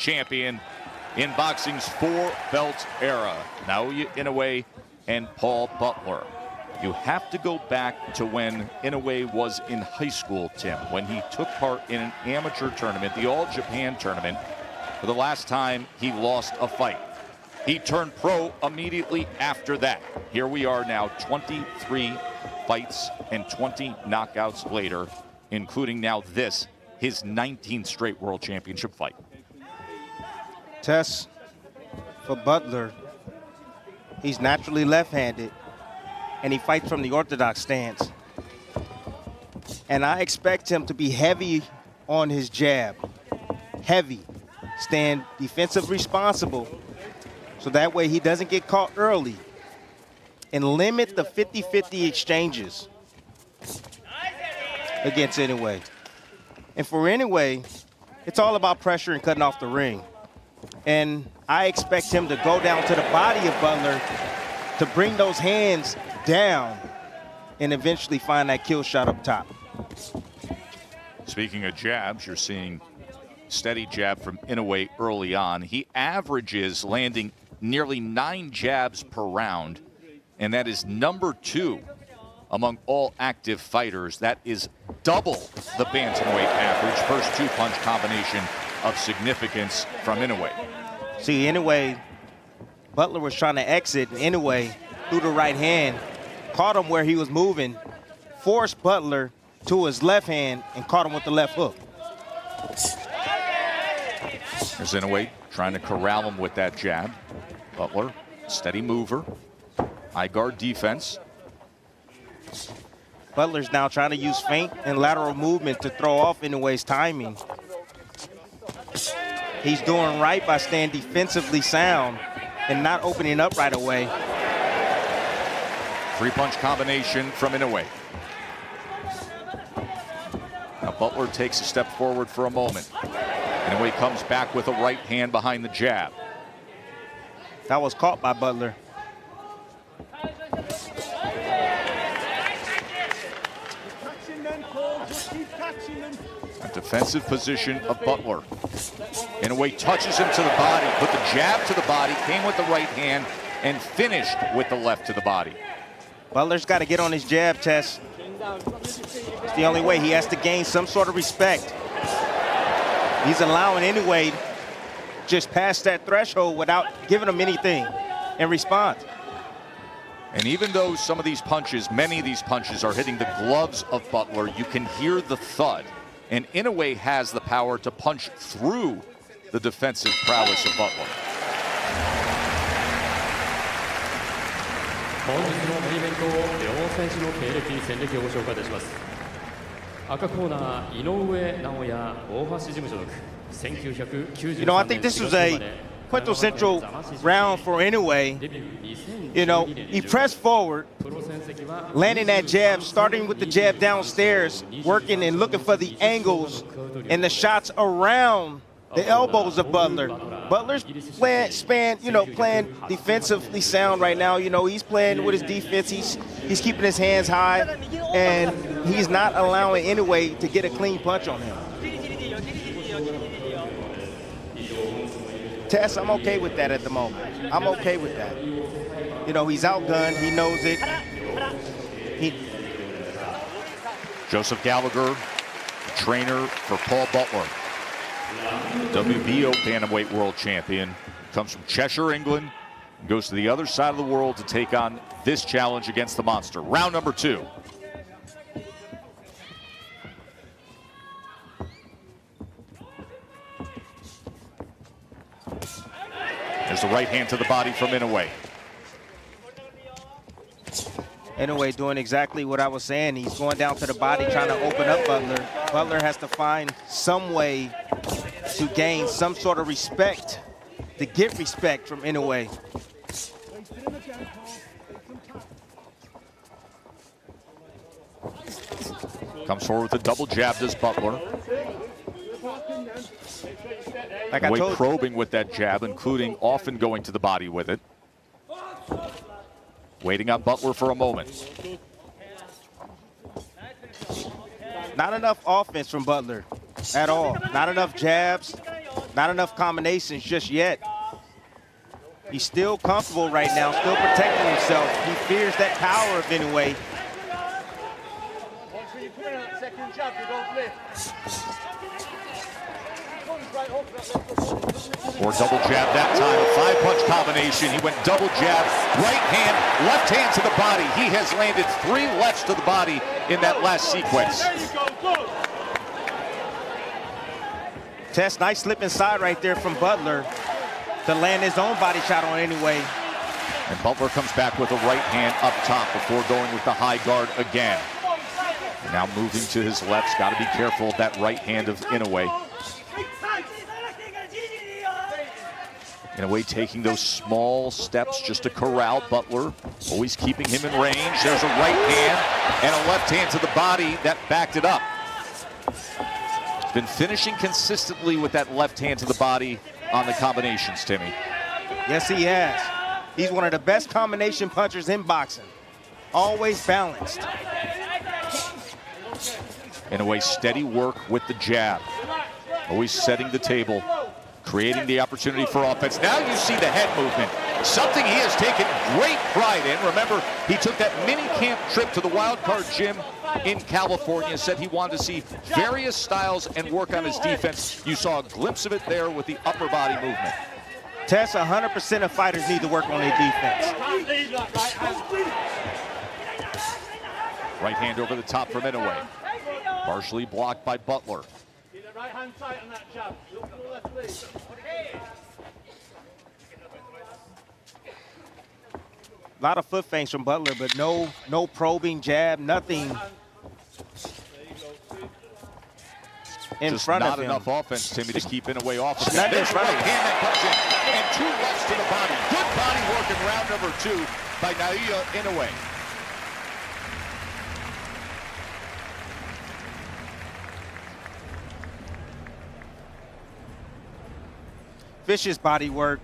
champion in boxing's 4-belt era. Naoya Inoue and Paul Butler. You have to go back to when Inoue was in high school, Tim, when he took part in an amateur tournament, the All Japan tournament, for the last time he lost a fight. He turned pro immediately after that. Here we are now, 23 fights and 20 knockouts later, including now this, his 19th straight world championship fight. Test for Butler. He's naturally left-handed, and he fights from the orthodox stance. And I expect him to be heavy on his jab. Heavy. Stand defensive responsible, so that way he doesn't get caught early. And limit the 50-50 exchanges against Inoue. And for Inoue, it's all about pressure and cutting off the ring. And I expect him to go down to the body of Butler to bring those hands down and eventually find that kill shot up top. Speaking of jabs, you're seeing steady jab from Inoue early on. He averages landing nearly 9 jabs per round, and that is #2 among all active fighters. That is double the bantamweight average. First 2-punch combination of significance from Inoue. See, Inoue, Butler was trying to exit, and Inoue threw the right hand, caught him where he was moving, forced Butler to his left hand, and caught him with the left hook. There's Inoue trying to corral him with that jab. Butler, steady mover, high guard defense. Butler's now trying to use feint and lateral movement to throw off Inoue's timing. He's doing right by staying defensively sound and not opening up right away. 3-punch combination from Inoue. Now Butler takes a step forward for a moment. Inoue comes back with a right hand behind the jab. That was caught by Butler. A defensive position of Butler. Inoue touches him to the body, put the jab to the body, came with the right hand, and finished with the left to the body. Butler's got to get on his jab, Tess. It's the only way. He has to gain some sort of respect. He's allowing Inoue just past that threshold without giving him anything in response. And even though some of these punches, many of these punches are hitting the gloves of Butler, you can hear the thud. And Inoue has the power to punch through the defensive prowess of Butler. 本日のメインイベントを両選手の経歴、戦歴をご紹介いたします。赤コーナー、井上尚弥、大橋事務所属。You know, I think this was a quintessential round for Inoue. You know, he pressed forward, landing that jab, starting with the jab downstairs, working and looking for the angles and the shots around the elbows of Butler. Butler's playing defensively sound right now. You know, he's playing with his defense. He's keeping his hands high, and he's not allowing Inoue to get a clean punch on him. Tess, I'm okay with that at the moment. I'm okay with that. You know, he's outgunned. He knows it. Joseph Gallagher, trainer for Paul Butler. WBO bantamweight world champion. Comes from Cheshire, England. Goes to the other side of the world to take on this challenge against the monster. Round number 2. There's the right hand to the body from Inoue. Inoue doing exactly what I was saying. He's going down to the body, trying to open up Butler. Butler has to find some way to gain some sort of respect, to get respect from Inoue. Comes forward with a double jab, does Butler. Like I told you, probing with that jab, including often going to the body with it. Waiting on Butler for a moment. Not enough offense from Butler at all. Not enough jabs. Not enough combinations just yet. He's still comfortable right now, still protecting himself. He fears that power of Inoue. Or double jab that time, a 5-punch combination. He went double jab, right hand, left hand to the body. He has landed 3 lefts to the body in that last sequence. Tess, nice slip inside right there from Butler to land his own body shot on Inoue. And Butler comes back with a right hand up top before going with the high guard again. And now moving to his left, got to be careful of that right hand of Inoue. Inoue taking those small steps just to corral Butler, always keeping him in range. There's a right hand and a left hand to the body that backed it up. He's been finishing consistently with that left hand to the body on the combinations, Timmy. Yes, he has. He's one of the best combination punchers in boxing. Always balanced. Inoue steady work with the jab. Always setting the table, creating the opportunity for offense. Now you see the head movement, something he has taken great pride in. Remember, he took that mini camp trip to the Wild Card gym in California, said he wanted to see various styles and work on his defense. You saw a glimpse of it there with the upper body movement. Tess, 100% of fighters need to work on their defense. Right hand over the top from Inoue. Partially blocked by Butler. Right hand tight on that jab. Look to the left leg. A lot of foot feints from Butler, but no probing jab, nothing in just front of not him. enough offense, Timmy, to keep Inoue off of Not that. in front of Right him. hand that comes in, and 2 lefts to the body. Good body work in round number 2 by Naoya Inoue. Vicious body work.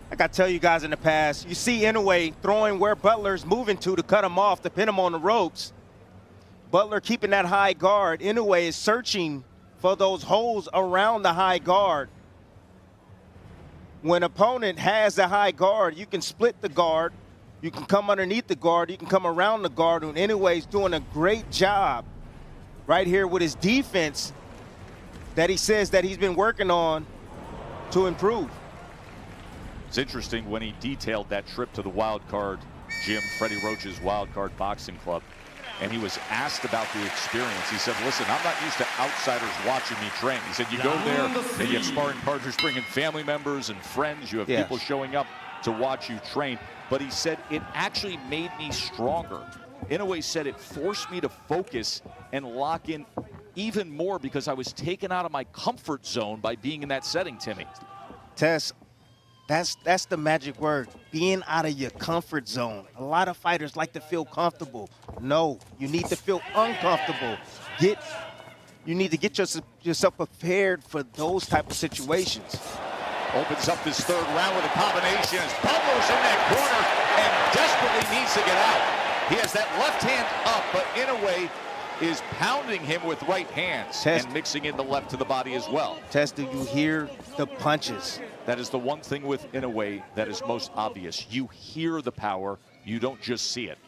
Like I tell you guys in the past, you see Inoue throwing where Butler's moving to cut him off, to pin him on the ropes. Butler keeping that high guard. Inoue is searching for those holes around the high guard. When opponent has the high guard, you can split the guard. You can come underneath the guard. You can come around the guard. And Inoue's doing a great job right here with his defense that he says that he's been working on to improve. It's interesting when he detailed that trip to the Wild Card gym, Freddie Roach's Wild Card Boxing Club, and he was asked about the experience. He said, listen, I'm not used to outsiders watching me train. He said, you go there and you have sparring partners, bring in family members and friends. You have people showing up to watch you train. But he said, it actually made me stronger. Inoue said it forced me to focus and lock in even more because I was taken out of my comfort zone by being in that setting, Timmy. Tess, that's the magic word, being out of your comfort zone. A lot of fighters like to feel comfortable. No, you need to feel uncomfortable. You need to get yourself prepared for those type of situations. Opens up this 3rd round with a combination as Butler's in that corner and desperately needs to get out. He has that left hand up, but Inoue is pounding him with right hands and mixing in the left to the body as well. Tess, do you hear the punches? That is the one thing with Inoue that is most obvious. You hear the power, you don't just see it.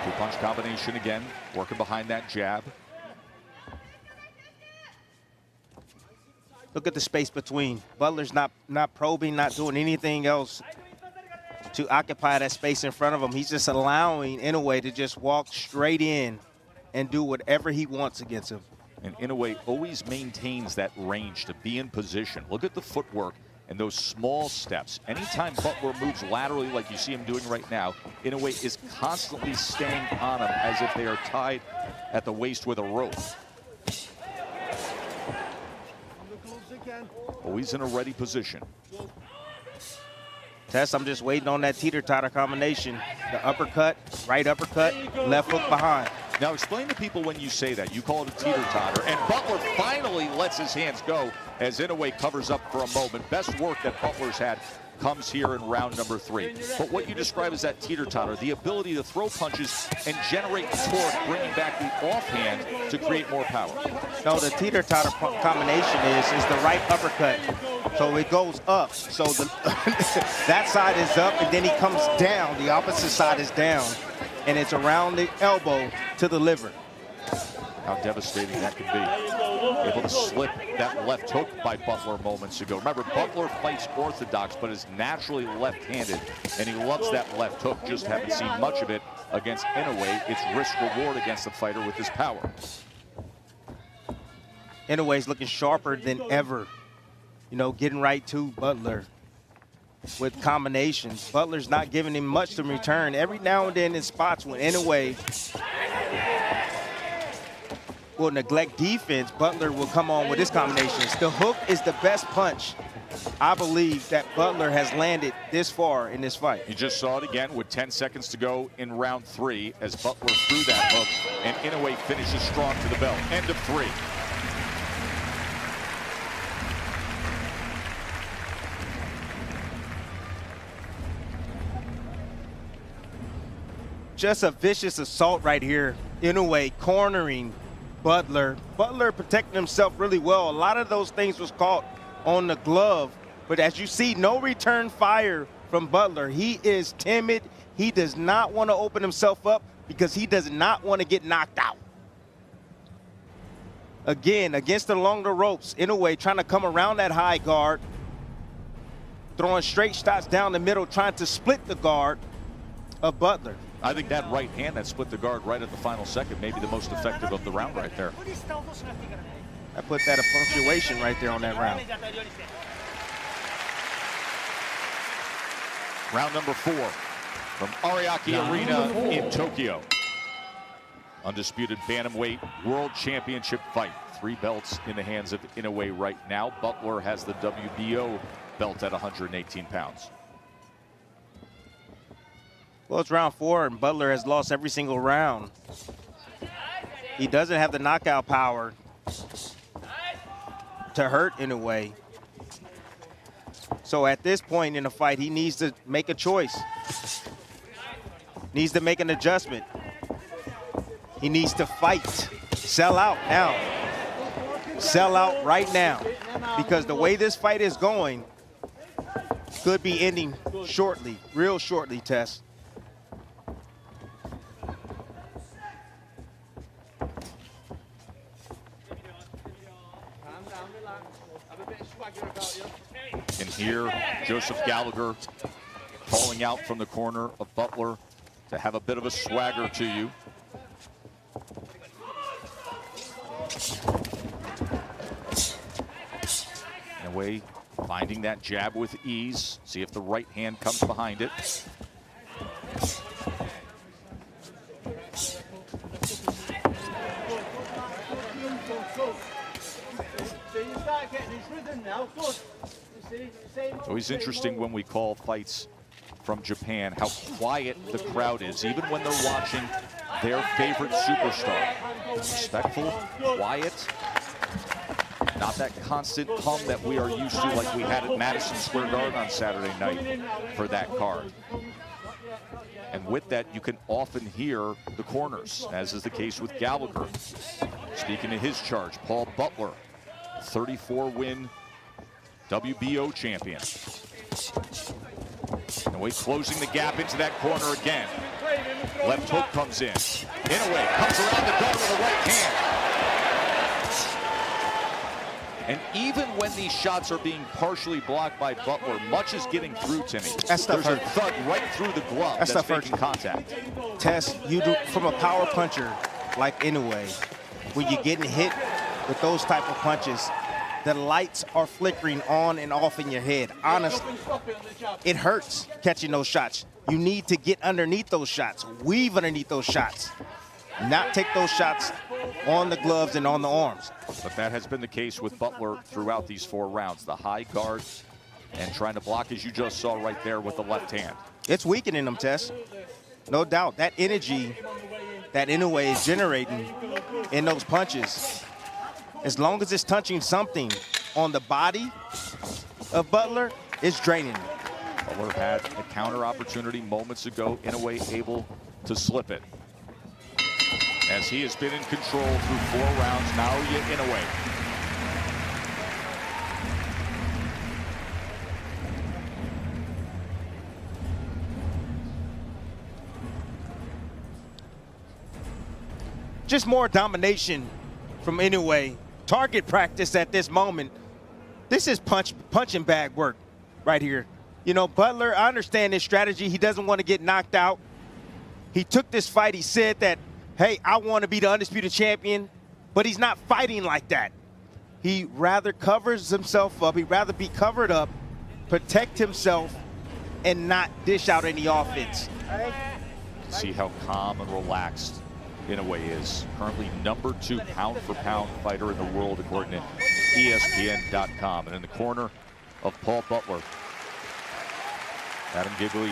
Two-punch combination again, working behind that jab. Look at the space between. Butler's not probing, not doing anything else to occupy that space in front of him. He's just allowing Inoue to just walk straight in and do whatever he wants against him. And Inoue always maintains that range to be in position. Look at the footwork and those small steps. Anytime Butler moves laterally like you see him doing right now, Inoue is constantly staying on him as if they are tied at the waist with a rope. Always in a ready position. Tess, I'm just waiting on that teeter-totter combination. The uppercut, right uppercut, left hook behind. Now explain to people when you say that. You call it a teeter-totter, and Butler finally lets his hands go as Inoue covers up for a moment. Best work that Butler's had comes here in round number 3. But what you describe as that teeter-totter, the ability to throw punches and generate torque, bringing back the offhand to create more power. No, the teeter-totter combination is the right uppercut. So it goes up. So that side is up, and then he comes down. The opposite side is down, and it's around the elbow to the liver. How devastating that can be. Able to slip that left hook by Butler moments ago. Remember, Butler fights orthodox, but is naturally left-handed, and he loves that left hook. Just haven't seen much of it against Inoue. It's risk-reward against the fighter with his power. Inoue's looking sharper than ever. You know, getting right to Butler with combinations. Butler's not giving him much to return. Every now and then in spots when Inoue will neglect defense, Butler will come on with his combinations. The hook is the best punch, I believe, that Butler has landed this far in this fight. You just saw it again with 10 seconds to go in round 3 as Butler threw that hook, and Inoue finishes strong to the bell. End of 3. Just a vicious assault right here. Inoue cornering Butler. Butler protecting himself really well. A lot of those things was caught on the glove. But as you see, no return fire from Butler. He is timid. He does not want to open himself up because he does not want to get knocked out. Again, against the longer ropes, Inoue trying to come around that high guard, throwing straight shots down the middle, trying to split the guard of Butler. I think that right hand that split the guard right at the final second may be the most effective of the round right there. I put that a punctuation right there on that round. Round number 4 from Ariake Arena in Tokyo. Undisputed bantamweight world championship fight. 3 belts in the hands of Inoue right now. Butler has the WBO belt at 118 pounds. Well, it's round 4, and Butler has lost every single round. He doesn't have the knockout power to hurt Inoue. So at this point in the fight, he needs to make a choice. Needs to make an adjustment. He needs to fight. Sell out now. Sell out right now. Because the way this fight is going could be ending shortly, real shortly, Tess. And here, Joseph Gallagher calling out from the corner of Butler to have a bit of a swagger to you. In a way, finding that jab with ease. See if the right hand comes behind it. It's always interesting when we call fights from Japan how quiet the crowd is, even when they're watching their favorite superstar. Respectful, quiet, not that constant hum that we are used to like we had at Madison Square Garden on Saturday night for that card. And with that, you can often hear the corners, as is the case with Gallagher. Speaking of his charge, Paul Butler, 34-win WBO champion. Inoue closing the gap into that corner again. Left hook comes in. Inoue comes around the guard with a right hand. And even when these shots are being partially blocked by Butler, much is getting through to me. There's a thud right through the glove that's making contact. Tess, you do from a power puncher like Inoue, when you're getting hit with those type of punches, the lights are flickering on and off in your head. Honestly, it hurts catching those shots. You need to get underneath those shots, weave underneath those shots, not take those shots on the gloves and on the arms. But that has been the case with Butler throughout these 4 rounds. The high guard and trying to block, as you just saw right there with the left hand. It's weakening them, Tess. No doubt. That energy that Inoue is generating in those punches, as long as it's touching something on the body of Butler, it's draining him. Butler had a counter opportunity moments ago. Inoue able to slip it. As he has been in control through 4 rounds, Naoya Inoue. Just more domination from Inoue. Target practice at this moment. This is punching bag work right here. You know, Butler, I understand his strategy. He doesn't want to get knocked out. He took this fight. He said that, hey, I want to be the undisputed champion, but he's not fighting like that. He rather covers himself up. He'd rather be covered up, protect himself, and not dish out any offense. See how calm and relaxed Inoue is. Currently #2 pound-for-pound fighter in the world, according to ESPN.com. And in the corner of Paul Butler, Adam Gigley,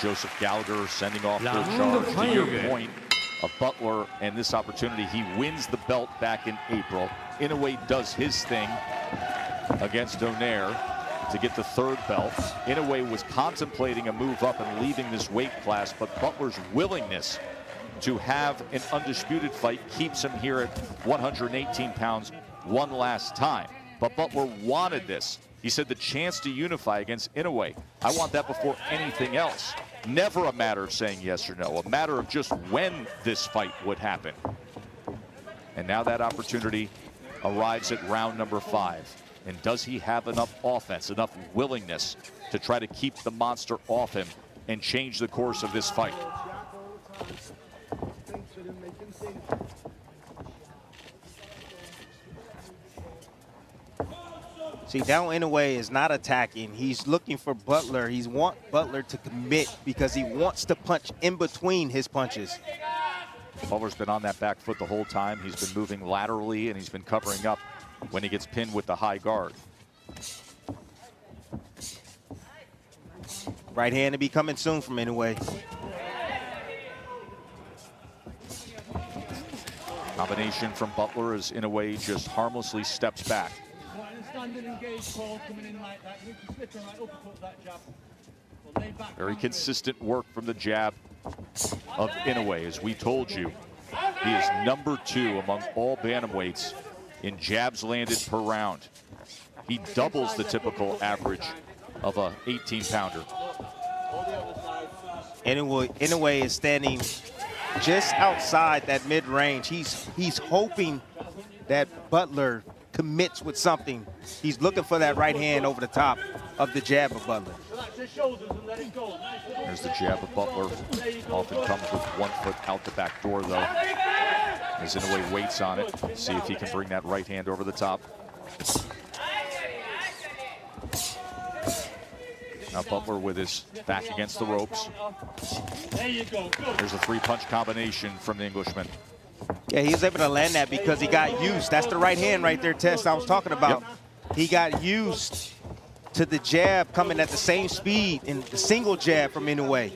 Joseph Gallagher sending off their charge. To your point of Butler and this opportunity, he wins the belt back in April. Inoue does his thing against Donaire to get the 3rd belt. Inoue was contemplating a move up and leaving this weight class, but Butler's willingness to have an undisputed fight keeps him here at 118 pounds one last time. But Butler wanted this. He said the chance to unify against Inoue, I want that before anything else. Never a matter of saying yes or no, a matter of just when this fight would happen. And now that opportunity arrives at round number 5. And does he have enough offense, enough willingness to try to keep the monster off him and change the course of this fight? See, now Inoue is not attacking. He's looking for Butler. He wants Butler to commit because he wants to punch in between his punches. Butler's been on that back foot the whole time. He's been moving laterally, and he's been covering up when he gets pinned with the high guard. Right hand to be coming soon from Inoue. Combination from Butler as Inoue just harmlessly steps back. Very consistent work from the jab of Inoue. As we told you, he is #2 among all bantamweights in jabs landed per round. He doubles the typical average of a 18-pounder. Inoue is standing just outside that mid-range. He's hoping that Butler commits with something. He's looking for that right hand over the top of the jab of Butler. There's the jab of Butler. Often comes with 1 foot out the back door, though. As Inoue waits on it. See if he can bring that right hand over the top. Now Butler with his back against the ropes. There's a 3-punch combination from the Englishman. Yeah, he was able to land that because he got used. That's the right hand right there, Tess, I was talking about. Yep. He got used to the jab coming at the same speed in the single jab from Inoue.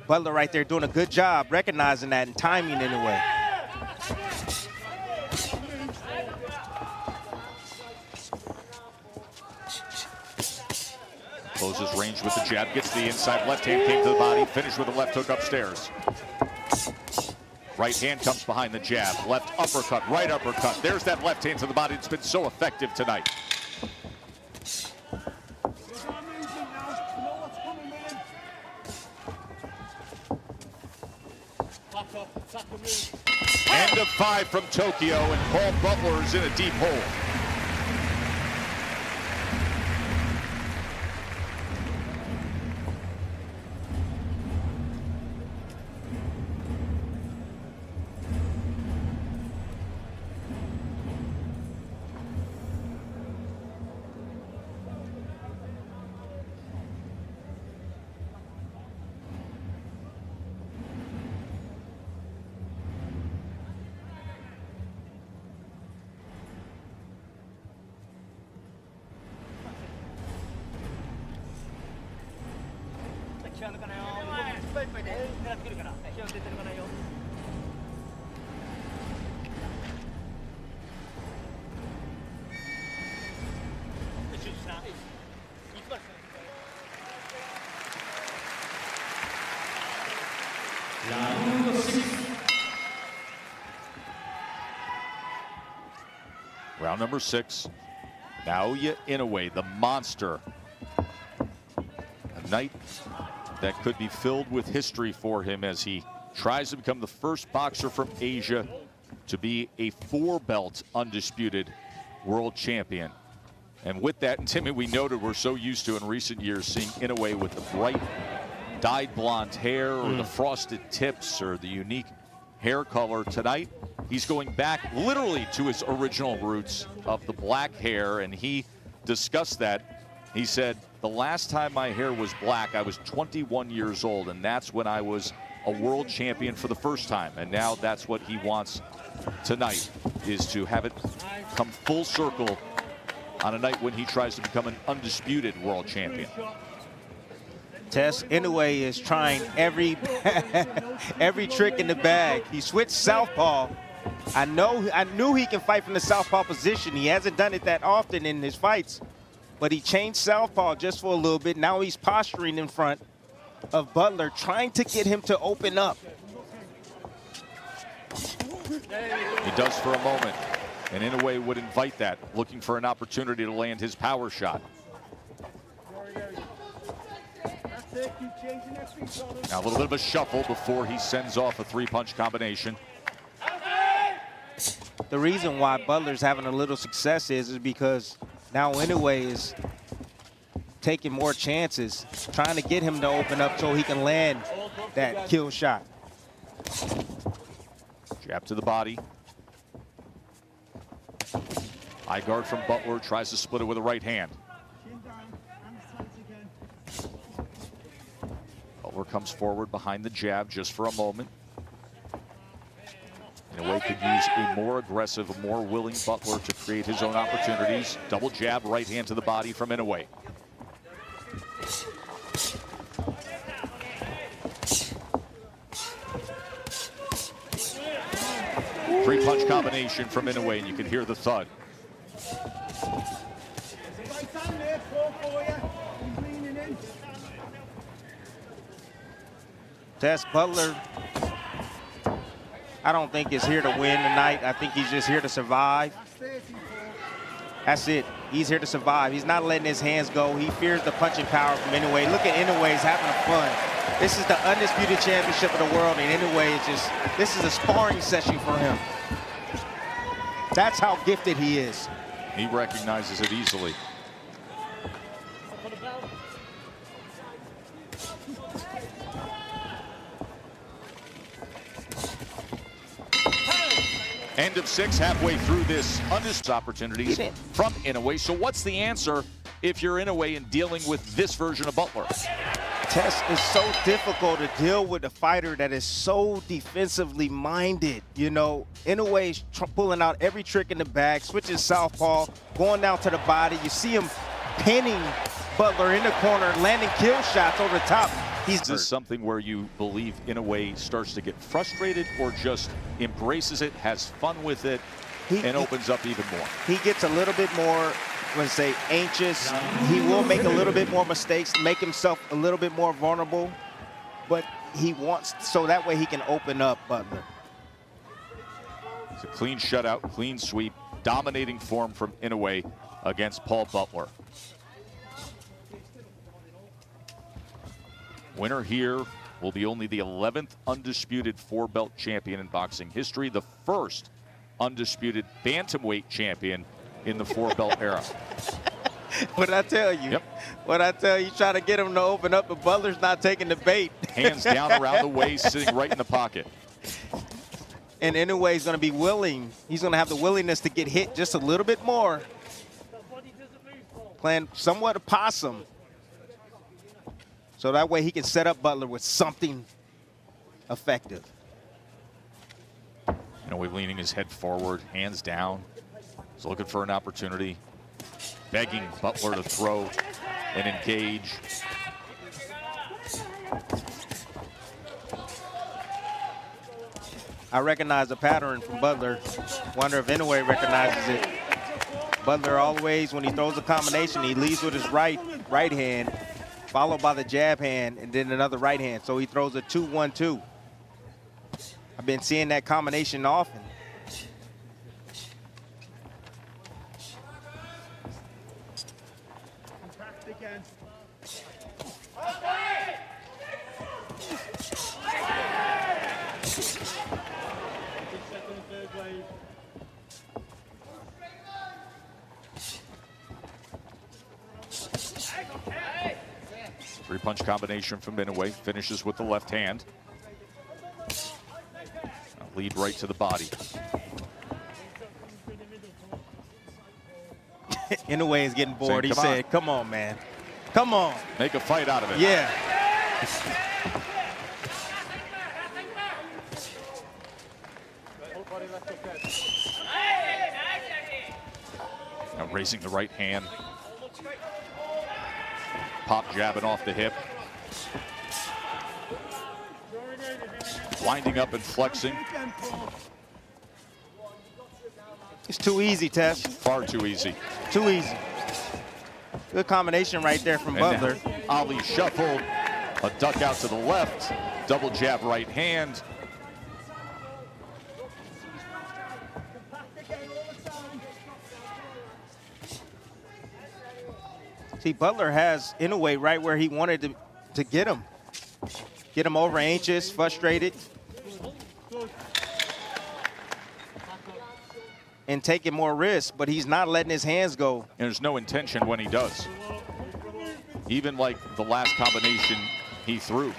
Butler right there doing a good job recognizing that and timing Inoue. Closes range with the jab, gets the inside left hand, came to the body, finished with a left hook upstairs. Right hand comes behind the jab, left uppercut, right uppercut. There's that left hand to the body that's been so effective tonight. End of 5 from Tokyo, and Paul Butler is in a deep hole. Round number 6. Naoya Inoue, the monster. A night that could be filled with history for him as he tries to become the first boxer from Asia to be a 4-belt undisputed world champion. And with that, and Timmy, we noted we're so used to in recent years seeing Inoue with the bright dyed blonde hair or the frosted tips or the unique hair color. Tonight, he's going back literally to his original roots of the black hair, and he discussed that. He said, the last time my hair was black, I was 21 years old, and that's when I was a world champion for the first time. And now that's what he wants tonight, is to have it come full circle on a night when he tries to become an undisputed world champion. Tess, Inoue is trying every trick in the bag. He switched southpaw. I knew he can fight from the southpaw position. He hasn't done it that often in his fights, but he changed southpaw just for a little bit. Now he's posturing in front of Butler, trying to get him to open up. He does for a moment, and Inoue would invite that, looking for an opportunity to land his power shot. Now a little bit of a shuffle before he sends off a 3-punch combination. The reason why Butler's having a little success is because now Inoue is taking more chances, trying to get him to open up so he can land that kill shot. Jab to the body. High guard from Butler, tries to split it with a right hand. Butler comes forward behind the jab just for a moment. Inoue could use a more aggressive, more willing Butler to create his own opportunities. Double jab, right hand to the body from Inoue. Three-punch combination from Inoue, and you can hear the thud. Tess, Butler, I don't think is here to win tonight. I think he's just here to survive. That's it. He's here to survive. He's not letting his hands go. He fears the punching power from Inoue. Look at Inoue, he's having fun. This is the undisputed championship of the world, and Inoue is just, this is a sparring session for him. That's how gifted he is. He recognizes it easily. End of 6, halfway through this undisputed opportunities from Inoue. So what's the answer if you're Inoue and dealing with this version of Butler? Tess, is so difficult to deal with a fighter that is so defensively minded. You know, Inoue is pulling out every trick in the bag, switching southpaw, going down to the body. You see him pinning Butler in the corner, landing kill shots over the top. Is this something where you believe Inoue starts to get frustrated or just embraces it, has fun with it, and opens up even more? He gets a little bit more, let's say, anxious. He will make a little bit more mistakes, make himself a little bit more vulnerable, but he wants, so that way he can open up Butler. It's a clean shutout, clean sweep, dominating form from Inoue against Paul Butler. Winner here will be only the 11th undisputed 4-belt champion in boxing history, the first undisputed bantamweight champion in the 4-belt era. What I tell you? What I tell you, try to get him to open up, but Butler's not taking the bait. Hands down around the waist, sitting right in the pocket. And Inoue's going to be willing. He's going to have the willingness to get hit just a little bit more. Playing somewhat a possum. So that way he can set up Butler with something effective. Inoue leaning his head forward, hands down. He's looking for an opportunity, begging Butler to throw and engage. I recognize the pattern from Butler. Wonder if Inoue recognizes it. Butler always, when he throws a combination, he leads with his right hand, followed by the jab hand, and then another right hand. So he throws a 2-1-2. I've been seeing that combination often. Three-punch combination from Inoue, finishes with the left hand. Lead right to the body. Inoue is getting bored. He said, come on, man. Come on. Make a fight out of it. Yeah. Now raising the right hand. Pop jabbing off the hip. Winding up and flexing. It's too easy, Tess. Far too easy. Too easy. Good combination right there from Butler. Ali shuffled. A duck out to the left. Double jab right hand. See, Butler has Inoue right where he wanted to get him. Get him over anxious, frustrated. And taking more risks, but he's not letting his hands go. And there's no intention when he does. Even like the last combination he threw.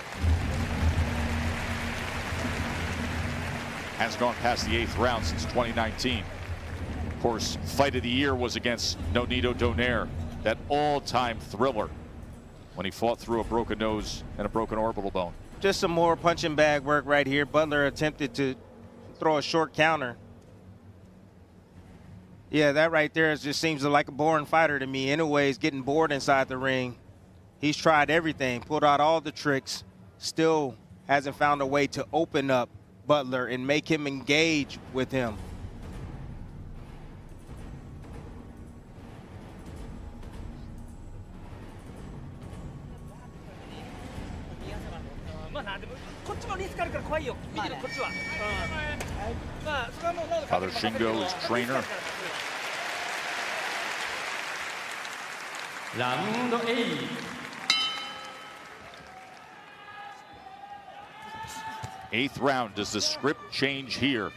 Hasn't gone past the 8th round since 2019. Of course, fight of the year was against Nonito Donaire, that all-time thriller when he fought through a broken nose and a broken orbital bone. Just some more punching bag work right here. Butler attempted to throw a short counter. Yeah, that right there just seems like a boring fighter to me. Inoue is getting bored inside the ring. He's tried everything, pulled out all the tricks, still hasn't found a way to open up Butler and make him engage with him. Father Shingo is trainer. Round 8. Eighth round. Does the script change here?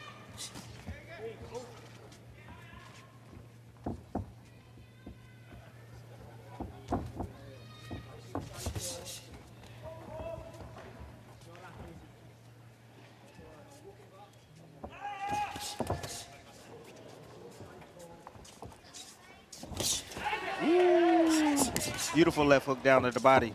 Beautiful left hook down to the body.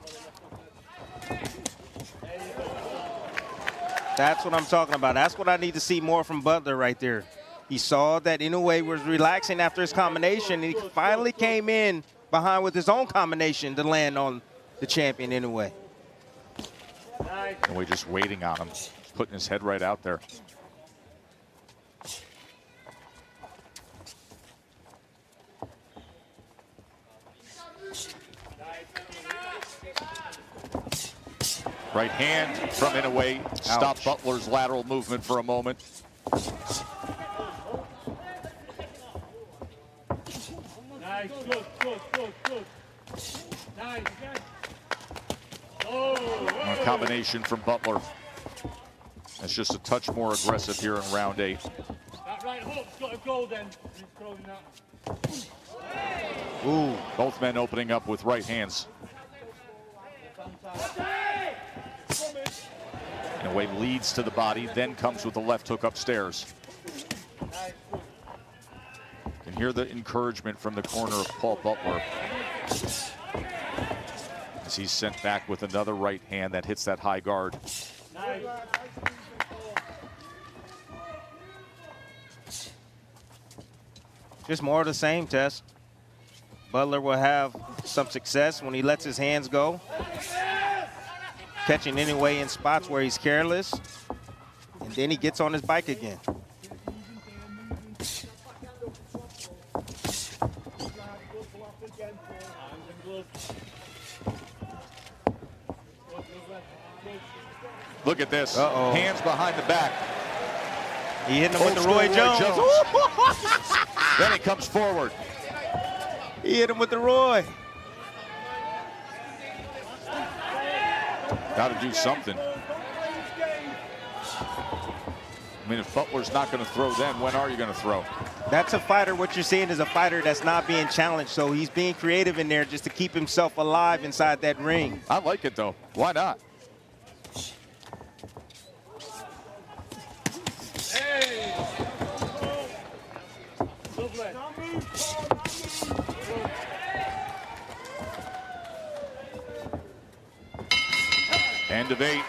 That's what I'm talking about. That's what I need to see more from Butler right there. He saw that Inoue was relaxing after his combination, and he finally came in behind with his own combination to land on the champion Inoue. Inoue just waiting on him, putting his head right out there. Right hand from Inoue. Stop Butler's lateral movement for a moment. Nice, good. Nice. Oh. A combination from Butler. That's just a touch more aggressive here in round 8. That right hook's got to go then. He's throwing that. Ooh, both men opening up with right hands. Inoue leads to the body, then comes with the left hook upstairs. You can hear the encouragement from the corner of Paul Butler as he's sent back with another right hand that hits that high guard. Just more of the same, Tess. Butler will have some success when he lets his hands go. Catching Inoue in spots where he's careless. And then he gets on his bike again. Look at this. Hands behind the back. He hit him with the Roy Jones. Then he comes forward. He hit him with the Roy. Got to do something. I mean, if Butler's not going to throw then, when are you going to throw? That's a fighter. What you're seeing is a fighter that's not being challenged, so he's being creative in there just to keep himself alive inside that ring. I like it, though. Why not? Hey! Lovely. End of 8.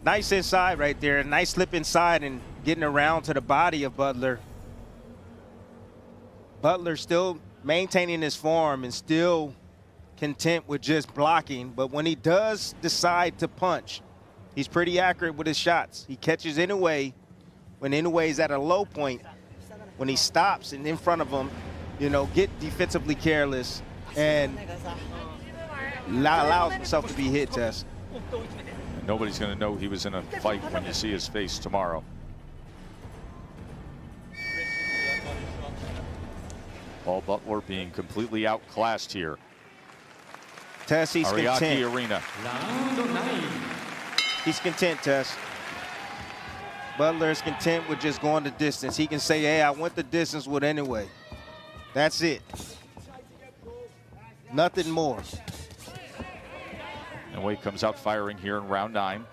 Nice inside right there. Nice slip inside and getting around to the body of Butler. Butler still maintaining his form and still content with just blocking. But when he does decide to punch, he's pretty accurate with his shots. He catches Inoue when Inoue is at a low point. When he stops and in front of him, you know, get defensively careless and allows himself to be hit, Tess. Nobody's going to know he was in a fight when you see his face tomorrow. Paul Butler being completely outclassed here. Tess, he's Ariake content. Arena. He's content, Tess. Butler is content with just going the distance. He can say, hey, I went the distance with Inoue. That's it. Nothing more. Inoue comes out firing here in round 9.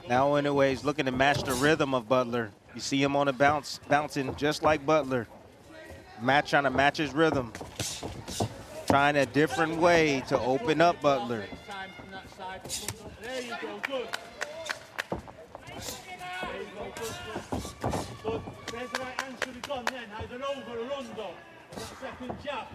Now Inoue is looking to match the rhythm of Butler. You see him on a bounce, bouncing just like Butler. Trying to match his rhythm. Trying a different way to open up Butler. There you go, good. There you go, good. Good. There's the right answer to the gun then. Either over or under. That second jab.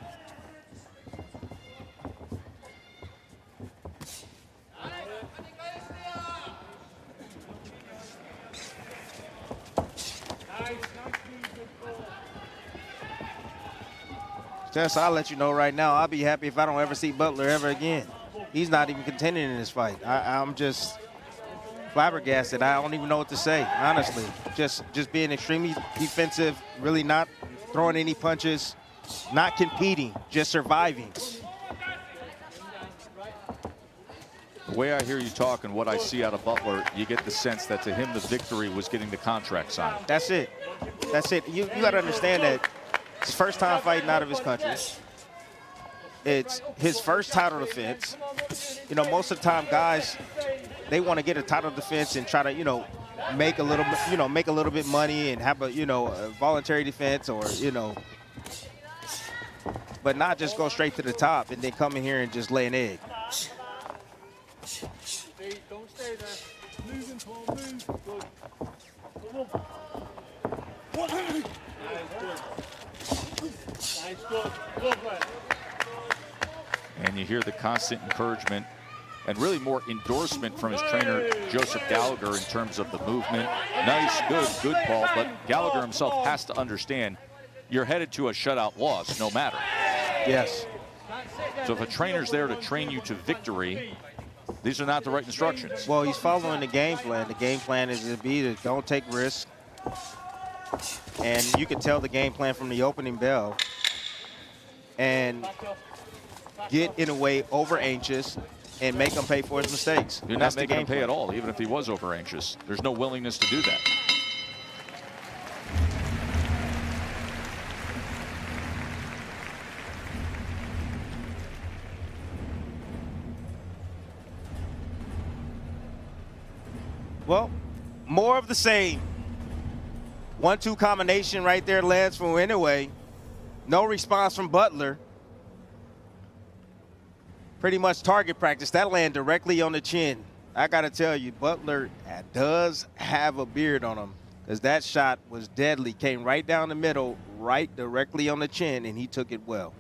Tess, I'll let you know right now, I'll be happy if I don't ever see Butler ever again. He's not even contending in this fight. I'm just flabbergasted. I don't even know what to say, honestly. Just being extremely defensive, really not throwing any punches, not competing, just surviving. The way I hear you talk and what I see out of Butler, you get the sense that to him the victory was getting the contract signed. That's it. That's it. You got to understand that it's his first time fighting out of his country. It's his first title defense. You know, most of the time guys, they want to get a title defense and try to, you know, make a little bit money and have a, you know, a voluntary defense or, you know, but not just go straight to the top and then come in here and just lay an egg. Don't stay there. Moving, Paul, move. Good. Come on. Nice, good. Lovely. And you hear the constant encouragement and really more endorsement from his trainer, Joseph Gallagher, in terms of the movement. Nice, good, Paul. But Gallagher himself has to understand you're headed to a shutout loss no matter. Yes. So if a trainer's there to train you to victory, these are not the right instructions. Well, he's following the game plan. The game plan is to be to don't take risks. And you can tell the game plan from the opening bell. And get in a way over anxious and make him pay for his mistakes. You're not making him pay at all, even if he was over anxious. There's no willingness to do that. Well, more of the same. 1-2 combination right there lands from Inoue. No response from Butler. Pretty much target practice. That land directly on the chin. I got to tell you, Butler does have a beard on him. because that shot was deadly. Came right down the middle, right directly on the chin, and he took it well.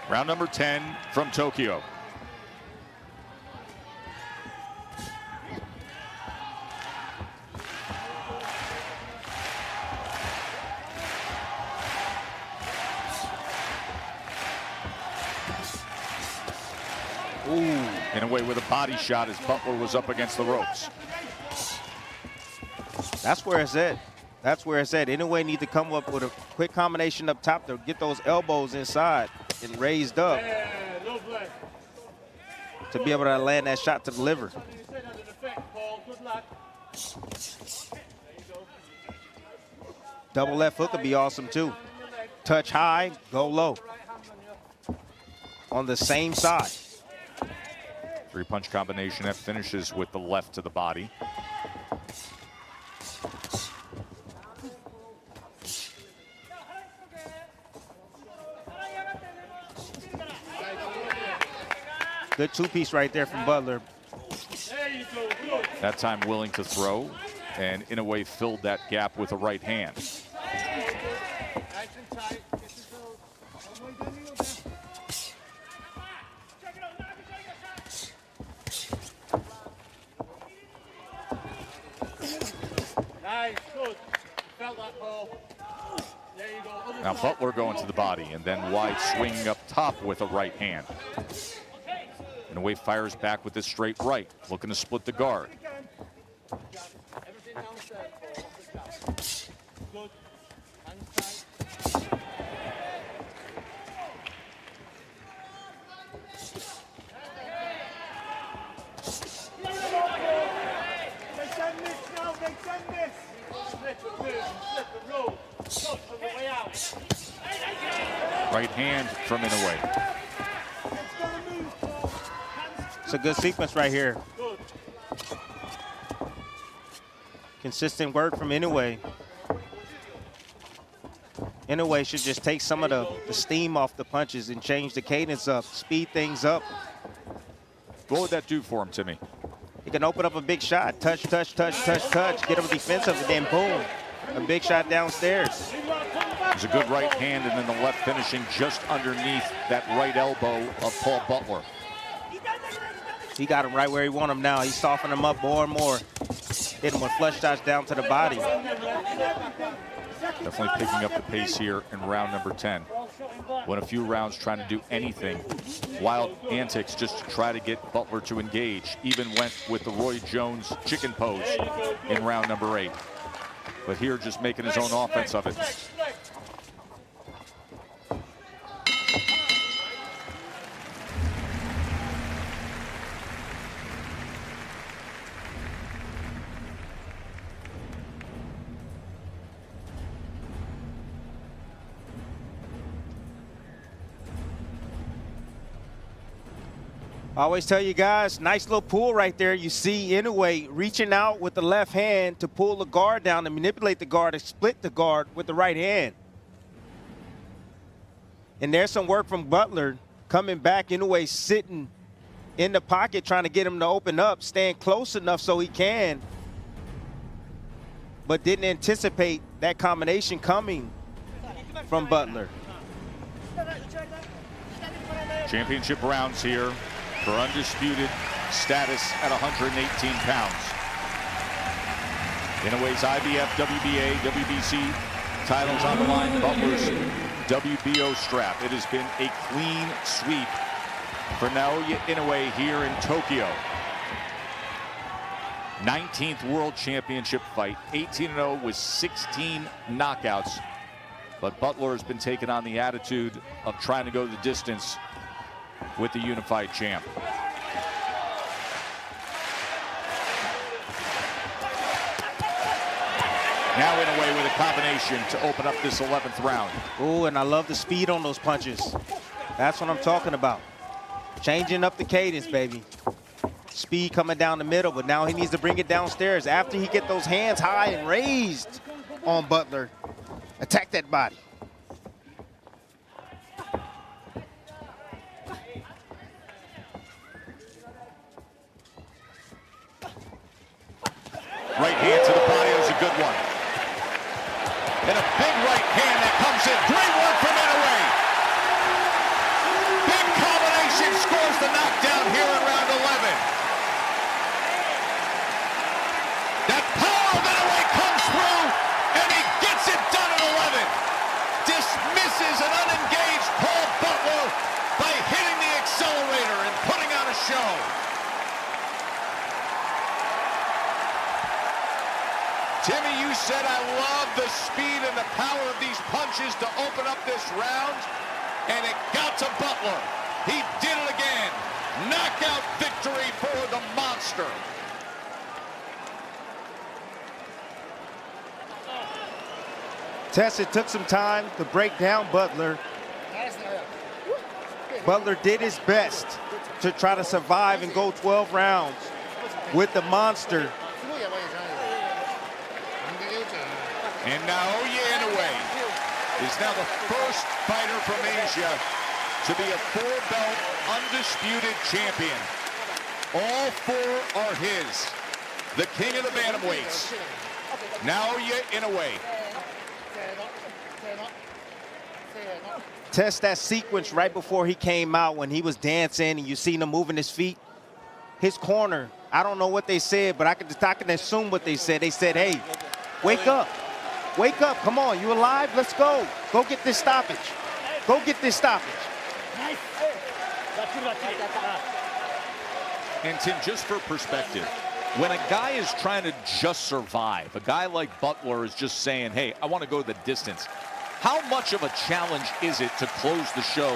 Round number 10 from Tokyo. Ooh. In a way with a body shot as Butler was up against the ropes. That's where it's at. That's where it's at. Inoue need to come up with a quick combination up top to get those elbows inside and raised up to be able to land that shot to the liver. Double left hook would be awesome too. Touch high, go low. On the same side. Three-punch combination that finishes with the left to the body. Good two-piece right there from Butler. That time willing to throw, and in a way filled that gap with a right hand. Nice, good. Felt that ball. There you go. Now Butler going to the body and then wide swinging up top with a right hand. In a way fires back with this straight right, looking to split the guard. Everything downstairs. Good. Hands tight. Extend this now, extend this. Slip and move, slip and roll. Touch on the way out. Right hand from Inoue. It's a good sequence right here. Consistent work from Inoue. Inoue should just take some of the steam off the punches and change the cadence up, speed things up. What would that do for him, Timmy? He can open up a big shot. Touch, touch, touch, touch, touch. Get him defensive, and then boom. A big shot downstairs. There's a good right hand, and then the left finishing just underneath that right elbow of Paul Butler. He got him right where he want him now. He's softening him up more and more. Hit him with flush shots down to the body. Definitely picking up the pace here in round number 10. Went a few rounds trying to do anything. Wild antics just to try to get Butler to engage. Even went with the Roy Jones chicken pose in round number 8. But here just making his own offense of it. I always tell you guys, nice little pull right there. You see Inoue reaching out with the left hand to pull the guard down and manipulate the guard and split the guard with the right hand. And there's some work from Butler coming back. Inoue sitting in the pocket trying to get him to open up, staying close enough so he can, but didn't anticipate that combination coming from Butler. Championship rounds here for undisputed status at 118 pounds. Inoue's IBF, WBA, WBC titles on the line. Butler's WBO strap. It has been a clean sweep for Naoya Inoue here in Tokyo. 19th World Championship fight, 18-0 with 16 knockouts. But Butler has been taking on the attitude of trying to go the distance with the unified champ. Now Inoue with a combination to open up this 11th round. Oh, and I love the speed on those punches. That's what I'm talking about. Changing up the cadence, baby. Speed coming down the middle, but now he needs to bring it downstairs. After he get those hands high and raised on Butler, attack that body. Right hand to the body is a good one. And a big right hand that comes in. Great work from Inoue. Big combination scores the knockdown here in round 11. That power of Inoue comes through, and he gets it done at 11. Dismisses an unengaged Paul Butler by hitting the accelerator and putting on a show. Timmy, you said I love the speed and the power of these punches to open up this round, and it got to Butler. He did it again. Knockout victory for the monster. Tess, it took some time to break down Butler. Butler did his best to try to survive and go 12 rounds with the monster. And Naoya Inoue is now the first fighter from Asia to be a four-belt undisputed champion. All four are his. The king of the bantamweights, Naoya Inoue. Test that sequence right before he came out when he was dancing and you seen him moving his feet. His corner, I don't know what they said, but I can assume what they said. They said, hey, wake up. Wake up, come on, you alive? Let's go. Go get this stoppage. Go get this stoppage. And Tim, just for perspective, when a guy is trying to just survive, a guy like Butler is just saying, hey, I want to go the distance. How much of a challenge is it to close the show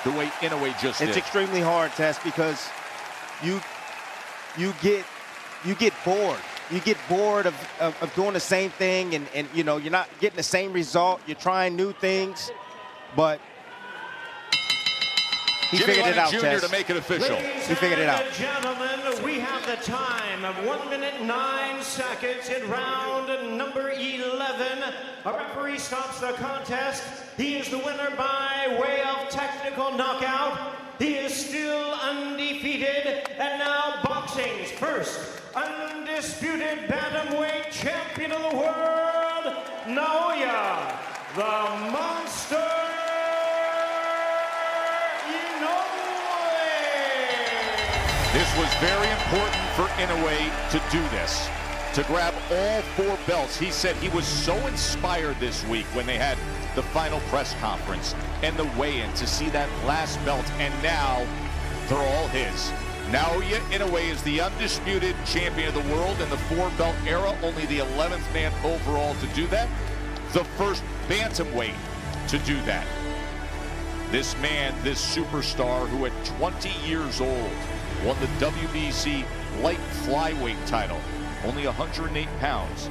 the way Inoue just did? It's extremely hard, Tess, because you get bored. You get bored of doing the same thing, and you know, you're not getting the same result. You're trying new things, but he figured it out, Tess. To make it official. He figured it out. Ladies and gentlemen, we have the time of 1 minute 9 seconds in round number 11. A referee stops the contest. He is the winner by way of technical knockout. He is still undefeated, and now boxing's first undisputed bantamweight champion of the world, Naoya, the Monster Inoue. This was very important for Inoue to do this, to grab all four belts. He said he was so inspired this week when they had the final press conference and the weigh-in to see that last belt, and now they're all his. Naoya Inoue is the undisputed champion of the world in the four-belt era, only the 11th man overall to do that, the first bantamweight to do that. This man, this superstar who at 20 years old won the WBC light flyweight title, only 108 pounds,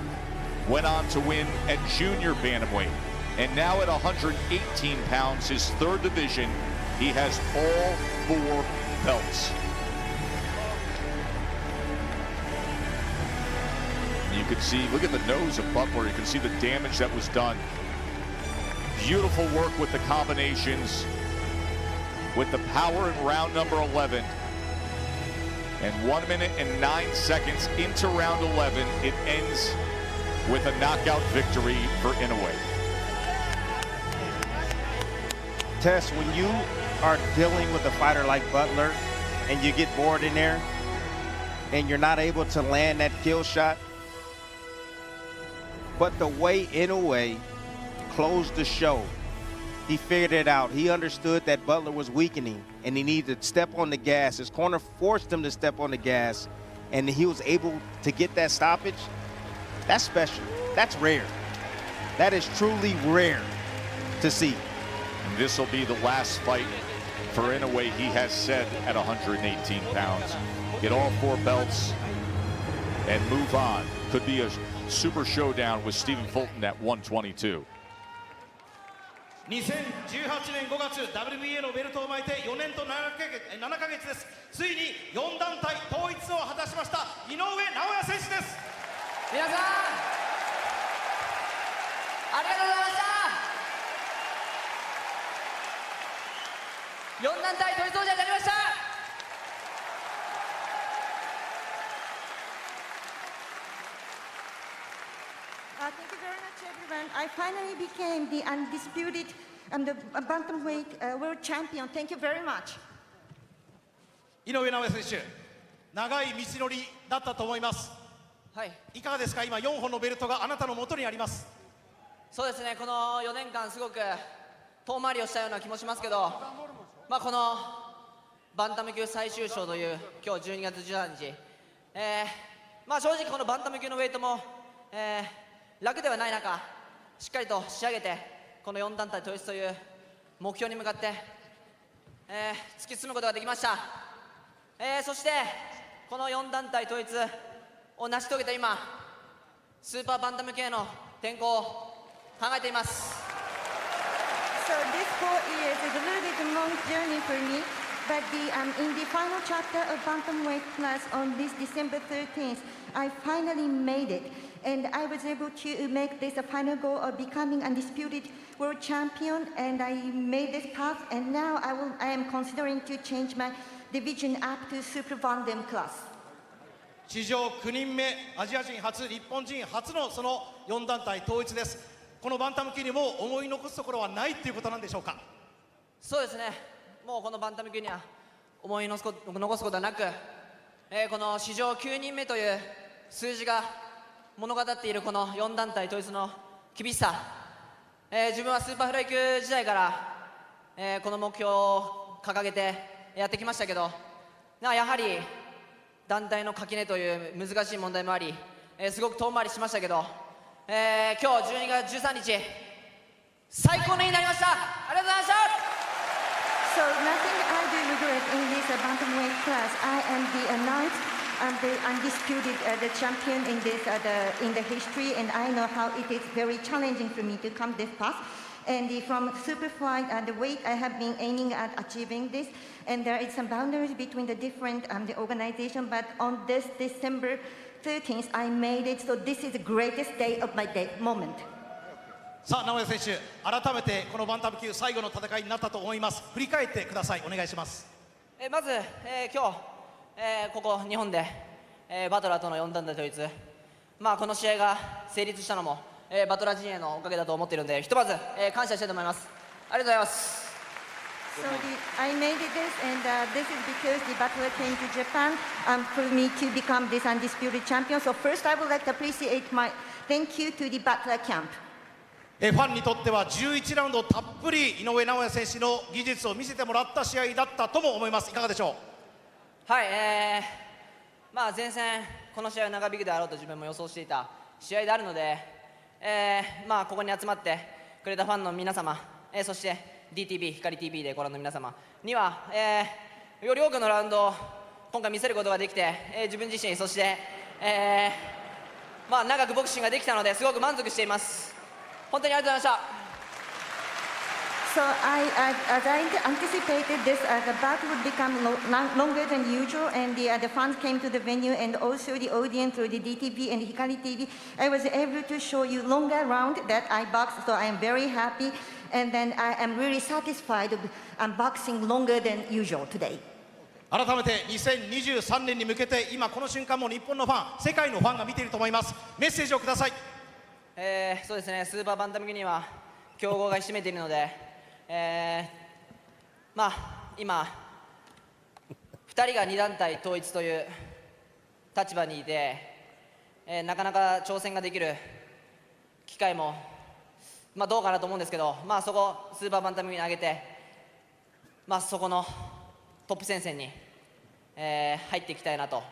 went on to win at junior bantamweight, and now at 118 pounds, his third division, he has all four belts. You can see, look at the nose of Butler. You can see the damage that was done. Beautiful work with the combinations, with the power in round number 11. And 1 minute and 9 seconds into round 11, it ends with a knockout victory for Inoue. Tess, when you are dealing with a fighter like Butler and you get bored in there and you're not able to land that kill shot, but the way Inoue closed the show, he figured it out. He understood that Butler was weakening and he needed to step on the gas. His corner forced him to step on the gas, and he was able to get that stoppage. That's special. That's rare. That is truly rare to see. And this will be the last fight for Inoue, he has said, at 118 pounds. Get all four belts and move on. Could be a super showdown with Stephen Fulton at 122. 2018年5月 WBA のベルトを巻いて4年と7ヶ月です。ついに4団体統一を果たしました井上尚弥選手です。皆さんありがとうございました。4団体統一王者になりました。Thank you very much, everyone. I finally became the undisputed the bantamweight world champion. Thank you very much. 井上尚弥選手、長い道のりだったと思います。はい。いかがですか。今4本のベルトがあなたの元にあります。そうですね、この4年間すごく遠回りをしたような気もしますけど、まあ、このバンタム級最終章という今日12月13日、まあ、正直このバンタム級のウェイトも、楽ではない中、しっかりと仕上げてこの4団体統一という目標に向かって、突き進むことができました。そしてこの4団体統一を成し遂げた今、スーパーバンタム級への転向を考えています。 So this 4 years is a little bit a long journey for me, but in the final chapter of bantamweight class on this December 13th, I finally made it, and I was able to make this a final goal of becoming undisputed world champion, and I made this path, and now I am considering to change my division up to super bantam class. 史上9人目、アジア人初、日本人初のその4団体統一です。このバンタム級にも思い残すところはないということなんでしょうか。そうですね、もうこのバンタム級には思い残すことはなく、この史上9人目という数字が物語っているこの4団体統一の厳しさ、自分はスーパーフライ級時代から、この目標を掲げてやってきましたけど、やはり団体の垣根という難しい問題もあり、すごく遠回りしましたけど、今日12月13日最高の日になりました。ありがとうございました。 So nothing I do regret in this bantamweight class. I am the ninth and the undisputed the champion in this in the history, and I know how it is very challenging for me to come this path. And from superfly the weight I have been aiming at achieving this, and there is some boundaries between the different the organization. But on this December 13th, I made it. So this is the greatest day of my moment. さあ、尚弥選手、改めてこのバンタム級最後の戦いになったと思います。振り返ってください。お願いします。まず、今日、ここ日本で、バトラーとの4団体統一、まあ、この試合が成立したのも、バトラー陣営のおかげだと思っているので、ひとまず、感謝したいと思います。ありがとうございます。So I made it this, and this is because the battler came to Japan for me to become this undisputed champion. So first, I would like to appreciate my thank you to the battler camp. ファンにとっては11ラウンドたっぷり井上尚弥選手の技術を見せてもらった試合だったとも思います。いかがでしょう。はい、まあ前線この試合は長引くであろうと自分も予想していた試合であるので、まあここに集まってくれたファンの皆様、そして DTV 光 TV でご覧の皆様には、より多くのラウンドを今回見せることができて、自分自身そして、まあ長くボクシングができたのですごく満足しています。本当にありがとうございました。So as I anticipated this, the battle would become longer than usual, and the fans came to the venue, and also the audience through the DTV and Hikari TV. I was able to show you longer round that I boxed, so I am very happy, and then I am really satisfied of boxing longer than usual today. 改めて2023年に向けて今この瞬間も日本のファン、世界のファンが見ていると思います。メッセージをください。そうですね、スーパーバンタム級には強豪がひしめいているので、まあ今2人が2団体統一という立場にいて、なかなか挑戦ができる機会も、まあ、どうかなと思うんですけど、まあ、そこスーパーバンタム級に上げて、まあ、そこのトップ戦線に、入っていきたいなと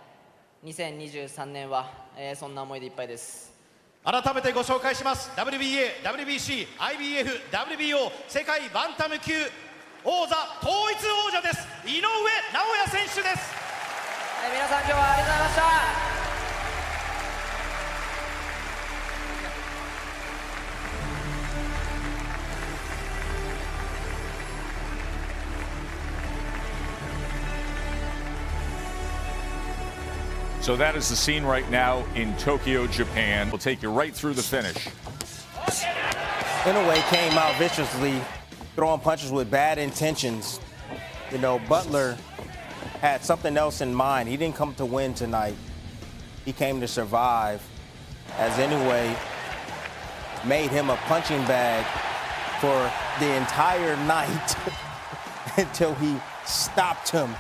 2023年は、そんな思いでいっぱいです。改めてご紹介します。 WBA、WBC、IBF、WBO 世界バンタム級王座統一王者です。井上尚弥選手です。皆さん今日はありがとうございました。So that is the scene right now in Tokyo, Japan. We'll take you right through the finish. Inoue came out viciously, throwing punches with bad intentions. You know, Butler had something else in mind. He didn't come to win tonight. He came to survive, as Inoue made him a punching bag for the entire night until he stopped him